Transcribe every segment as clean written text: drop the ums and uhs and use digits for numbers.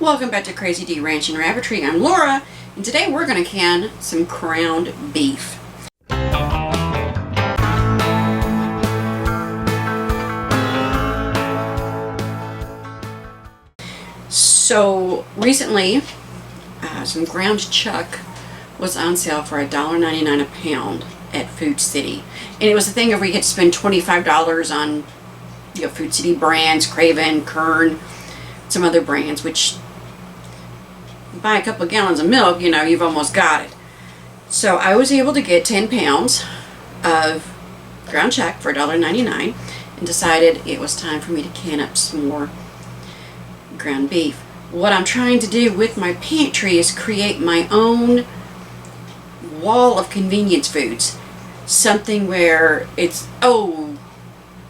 Welcome back to Crazy D Ranch and Rabbitry. I'm Laura, and today we're going to can some ground beef. So recently, some ground chuck was on sale for $1.99 a pound at Food City, and it was the thing of where you get to spend $25 on Food City brands, Craven, Kern, some other brands, which buy a couple of gallons of milk, you've almost got it. So I was able to get 10 pounds of ground chuck for $1.99 and decided it was time for me to can up some more ground beef. What I'm trying to do with my pantry is create my own wall of convenience foods. Something where it's, oh,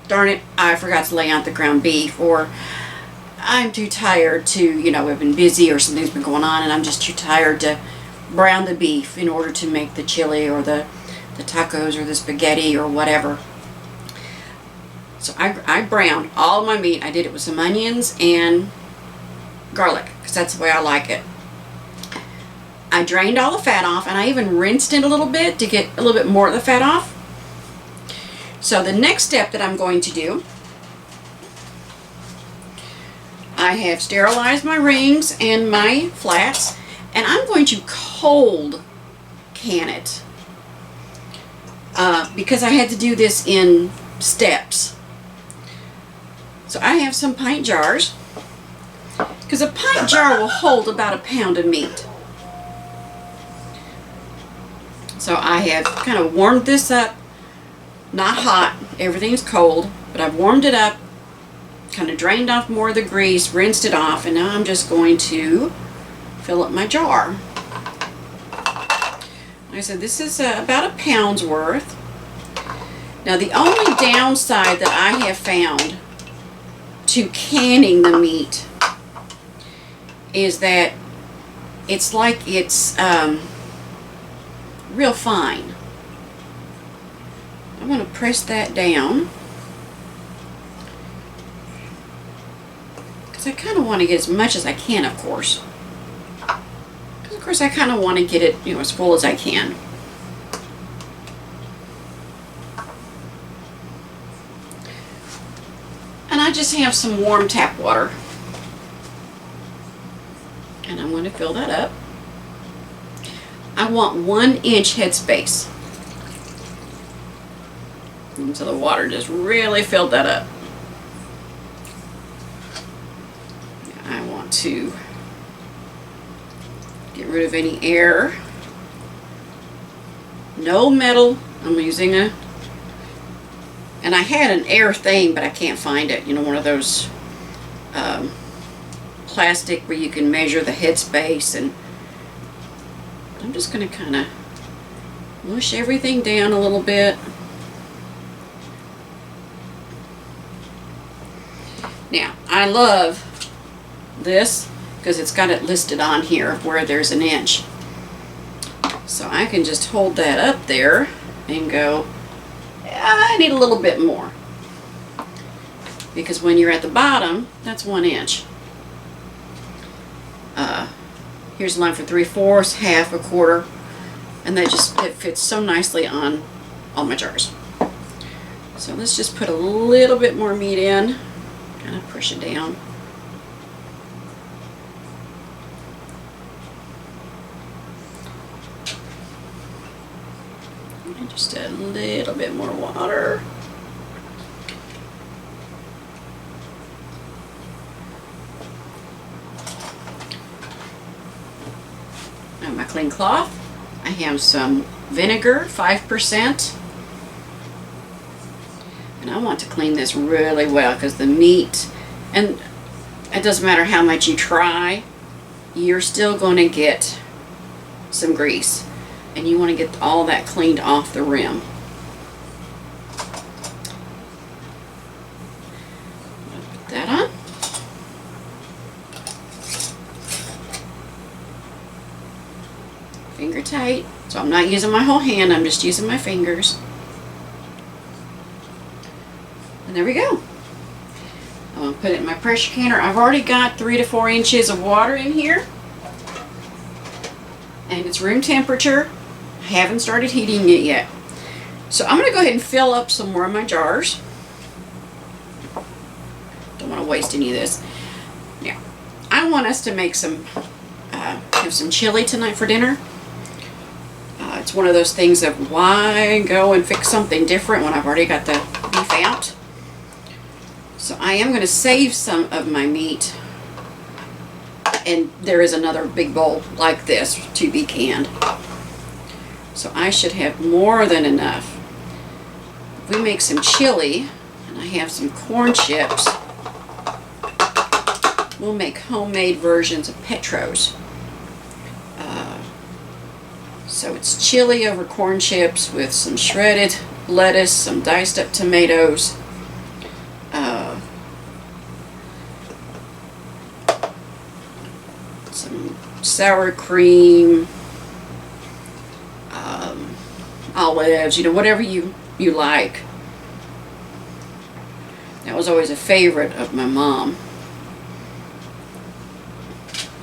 darn it, I forgot to lay out the ground beef, or I'm too tired to, I've been busy or something's been going on and I'm just too tired to brown the beef in order to make the chili or the tacos or the spaghetti or whatever. So I browned all my meat. I did it with some onions and garlic because that's the way I like it. I drained all the fat off and I even rinsed it a little bit to get a little bit more of the fat off. So the next step that I'm going to do, I have sterilized my rings and my flats, and I'm going to cold can it because I had to do this in steps. So I have some pint jars, because a pint jar will hold about a pound of meat. So I have kind of warmed this up, not hot, everything's cold, but I've warmed it up, kind of drained off more of the grease, rinsed it off, and now I'm just going to fill up my jar. Like I said, this is about a pound's worth. Now the only downside that I have found to canning the meat is that it's like it's real fine. I'm going to press that down. I kind of want to get as much as I can, of course. Because, of course, I kind of want to get it, as full as I can. And I just have some warm tap water. And I'm going to fill that up. I want 1 inch headspace. And so the water just really filled that up. To get rid of any air. No metal. I'm using and I had an air thing, but I can't find it. One of those plastic where you can measure the headspace, and I'm just going to kind of mush everything down a little bit. Now, I love this because it's got it listed on here where there's 1 inch. So I can just hold that up there and go, I need a little bit more. Because when you're at the bottom, that's 1 inch. Here's a line for 3/4, half, a quarter, and it fits so nicely on all my jars. So let's just put a little bit more meat in, kind of push it down. Just a little bit more water. Now my clean cloth. I have some vinegar, 5%. And I want to clean this really well because the meat, and it doesn't matter how much you try, you're still going to get some grease. And you want to get all that cleaned off the rim. Put that on. Finger tight. So I'm not using my whole hand, I'm just using my fingers. And there we go. I'm going to put it in my pressure canner. I've already got 3 to 4 inches of water in here. And it's room temperature. I haven't started heating it yet. So I'm going to go ahead and fill up some more of my jars. Don't want to waste any of this. Now, I want us to make some, have some chili tonight for dinner. It's one of those things of why go and fix something different when I've already got the beef out. So I am going to save some of my meat. And there is another big bowl like this to be canned. So I should have more than enough. If we make some chili, and I have some corn chips, we'll make homemade versions of Petros. So it's chili over corn chips with some shredded lettuce, some diced up tomatoes, some sour cream, olives, you know, whatever you like. That was always a favorite of my mom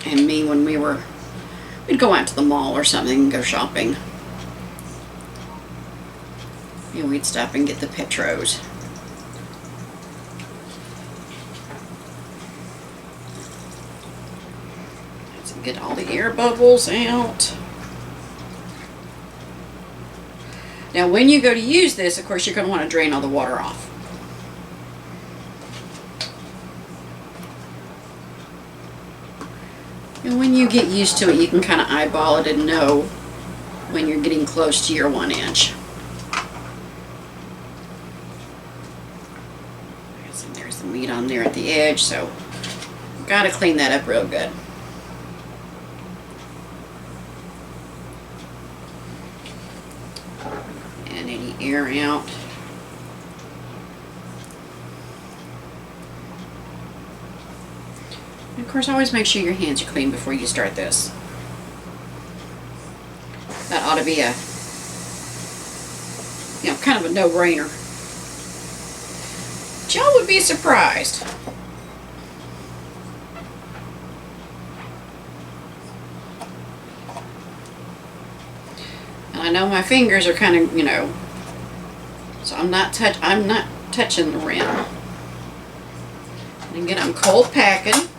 and me when we'd go out to the mall or something and go shopping. You know, we'd stop and get the Petros. Let's get all the air bubbles out. Now when you go to use this, of course, you're going to want to drain all the water off. And when you get used to it, you can kind of eyeball it and know when you're getting close to your 1 inch. There's the meat on there at the edge, so got to clean that up real good. And any air out. And of course, always make sure your hands are clean before you start this. That ought to be a, you know, kind of a no-brainer. But y'all would be surprised. And I know my fingers are kind of, you know, so I'm not touching the rim. And again, I'm cold packing.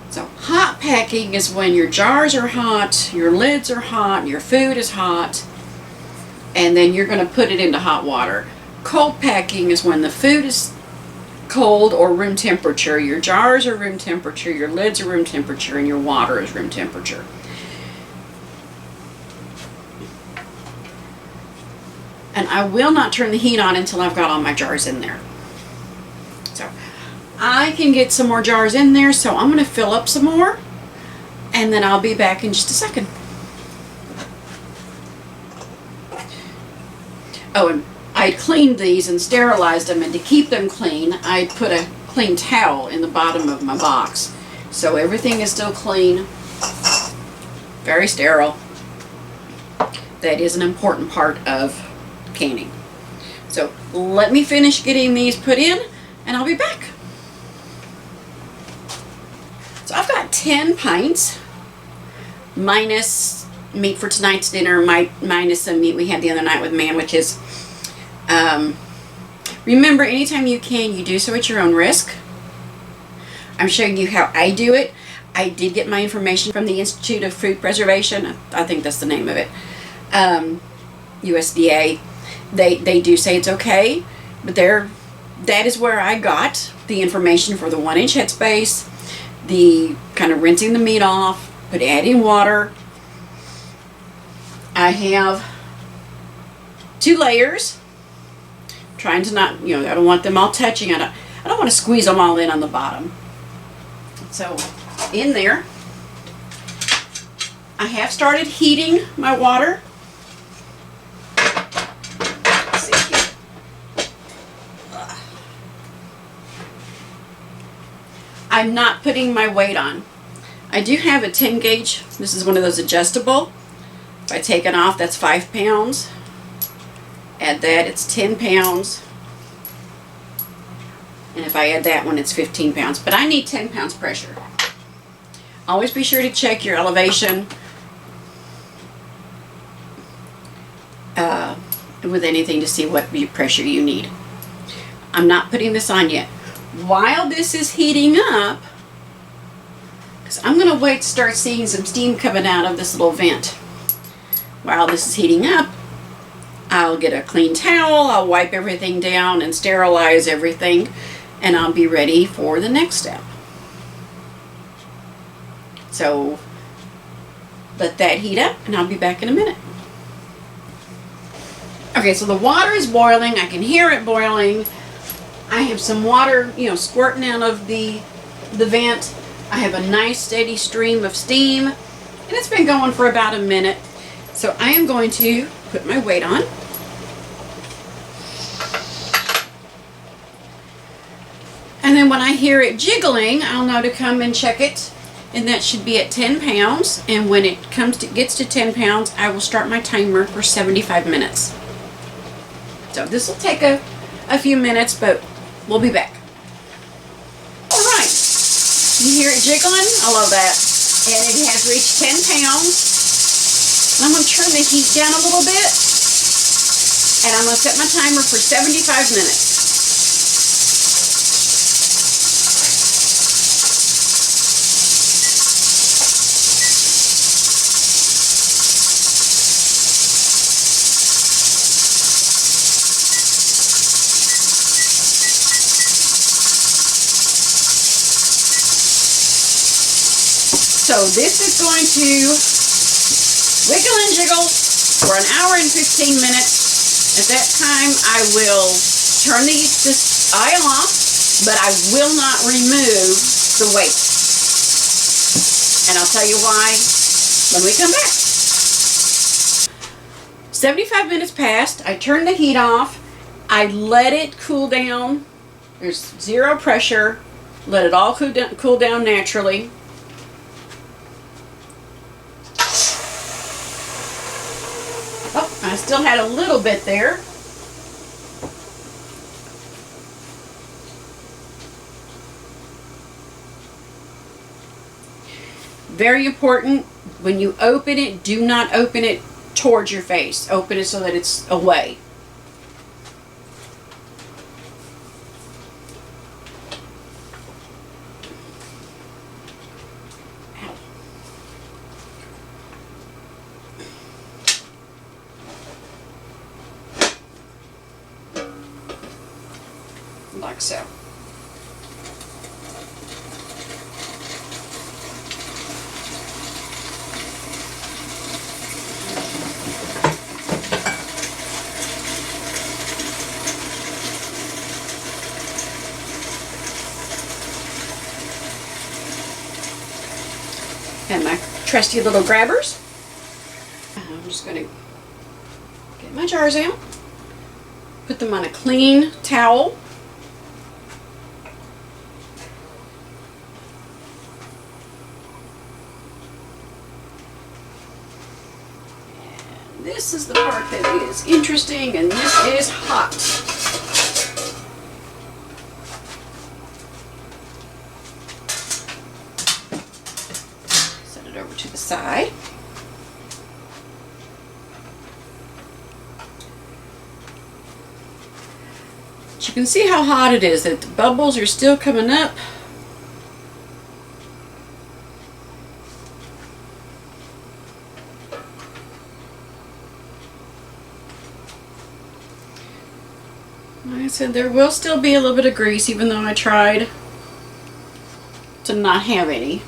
So hot packing is when your jars are hot, your lids are hot, your food is hot, and then you're going to put it into hot water. Cold packing is when the food is cold or room temperature, your jars are room temperature, your lids are room temperature, and your water is room temperature. And I will not turn the heat on until I've got all my jars in there. So I can get some more jars in there, so I'm going to fill up some more, and then I'll be back in just a second. Oh, and I cleaned these and sterilized them, and to keep them clean, I put a clean towel in the bottom of my box. So everything is still clean, very sterile. That is an important part of canning. So let me finish getting these put in, and I'll be back. So I've got 10 pints, minus meat for tonight's dinner, minus some meat we had the other night with manwiches. Remember, anytime you can, you do so at your own risk. I'm showing you how I do it. I did get my information from the Institute of Food Preservation. I think that's the name of it. USDA. They do say it's okay, but that is where I got the information for the 1 inch headspace, the kind of rinsing the meat off, but adding water. I have 2 layers, trying to not, you know, I don't want them all touching. I don't want to squeeze them all in on the bottom. So in there, I have started heating my water. Let's see here. I'm not putting my weight on. I do have a 10 gauge. This is one of those adjustable. If I take it off, that's 5 pounds. Add that, it's 10 pounds. And if I add that one, it's 15 pounds. But I need 10 pounds pressure. Always be sure to check your elevation with anything to see what pressure you need. I'm not putting this on yet. While this is heating up, because I'm going to wait to start seeing some steam coming out of this little vent. While this is heating up, I'll get a clean towel, I'll wipe everything down and sterilize everything, and I'll be ready for the next step. So let that heat up and I'll be back in a minute. Okay, so the water is boiling. I can hear it boiling. I have some water, squirting out of the vent. I have a nice steady stream of steam, and it's been going for about a minute. So I am going to put my weight on. And then when I hear it jiggling, I'll know to come and check it. And that should be at 10 pounds. And when it gets to 10 pounds, I will start my timer for 75 minutes. So this will take a few minutes, but we'll be back. All right. You hear it jiggling? I love that. And it has reached 10 pounds. I'm going to turn the heat down a little bit. And I'm going to set my timer for 75 minutes. So this is going to wiggle and jiggle for an hour and 15 minutes. At that time, I will turn this eye off, but I will not remove the weight. And I'll tell you why when we come back. 75 minutes passed. I turned the heat off. I let it cool down. There's zero pressure. Let it all cool down naturally. Oh, I still had a little bit there. Very important, when you open it, do not open it towards your face. Open it so that it's away. Like so. And my trusty little grabbers. I'm just going to get my jars out, put them on a clean towel. This is the part that is interesting, and this is hot. Set it over to the side. But you can see how hot it is, that the bubbles are still coming up. Like I said, there will still be a little bit of grease, even though I tried to not have any.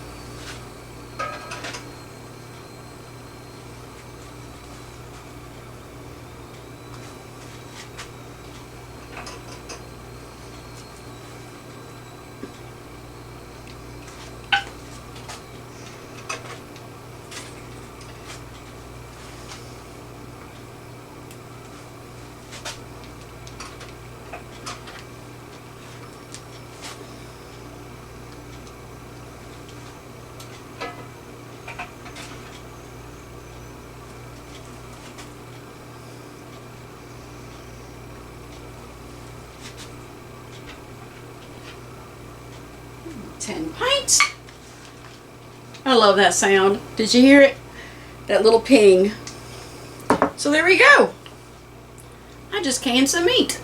10 pints. I love that sound. Did you hear it? That little ping. So there we go. I just canned some meat.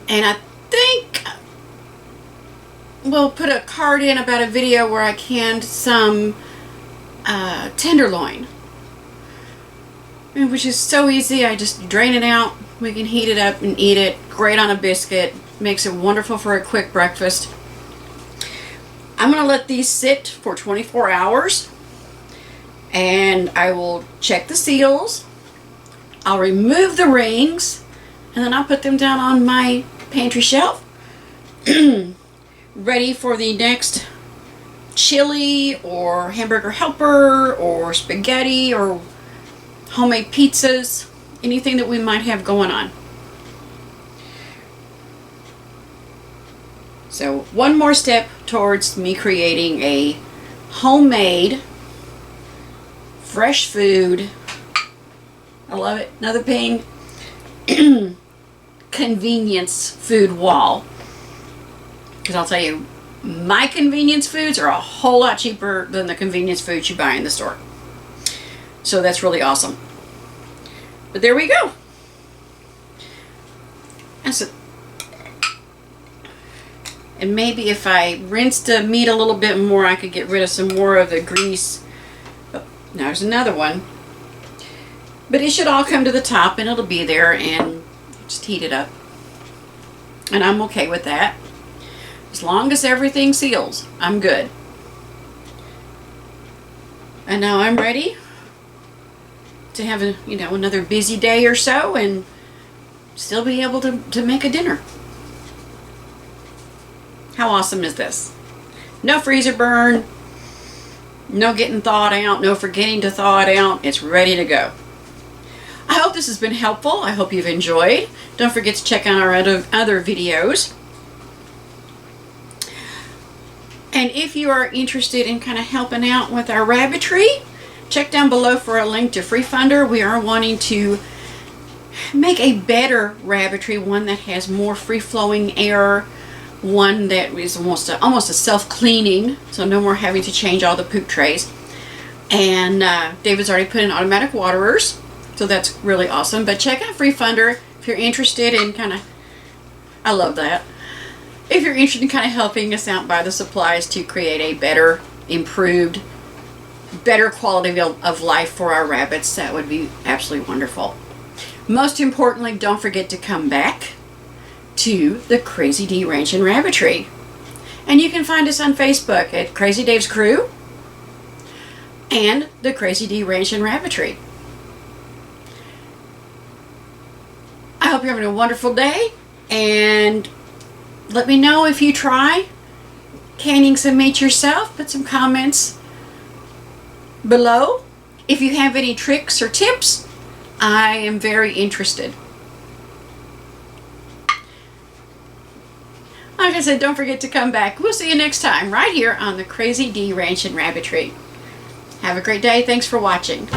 And I think we'll put a card in about a video where I canned some tenderloin, which is so easy. I just drain it out. We can heat it up and eat it. Great on a biscuit. Makes it wonderful for a quick breakfast. I'm going to let these sit for 24 hours. And I will check the seals. I'll remove the rings. And then I'll put them down on my pantry shelf. Ready for the next chili or hamburger helper or spaghetti or homemade pizzas. Anything that we might have going on. So one more step towards me creating a homemade fresh food. I love it. Another ping. Convenience food wall. Because I'll tell you, my convenience foods are a whole lot cheaper than the convenience foods you buy in the store. So that's really awesome. But there we go. And maybe if I rinsed the meat a little bit more, I could get rid of some more of the grease. Oh, now there's another one. But it should all come to the top and it'll be there and just heat it up. And I'm okay with that. As long as everything seals, I'm good. And now I'm ready to have a, another busy day or so and still be able to make a dinner. How awesome is this? No freezer burn, no getting thawed out, no forgetting to thaw it out. It's ready to go. I hope this has been helpful. I hope you've enjoyed. Don't forget to check out our other videos. And if you are interested in kind of helping out with our rabbitry, check down below for a link to FreeFunder. We are wanting to make a better rabbitry, one that has more free-flowing air, one that is almost a self-cleaning, so no more having to change all the poop trays. And David's already put in automatic waterers, so that's really awesome. But check out FreeFunder if you're interested in I love that. If you're interested in kind of helping us out buy the supplies to create a better, improved, better quality of life for our rabbits, that would be absolutely wonderful. Most importantly, don't forget to come back to the Crazy D Ranch and Rabbitry. And you can find us on Facebook at CrazyDavesCrew and the Crazy D Ranch and Rabbitry. I hope you're having a wonderful day, and let me know if you try canning some meat yourself. Put some comments below. If you have any tricks or tips, I am very interested. Like I said, don't forget to come back. We'll see you next time right here on the Crazy D Ranch and Rabbitry. Have a great day. Thanks for watching.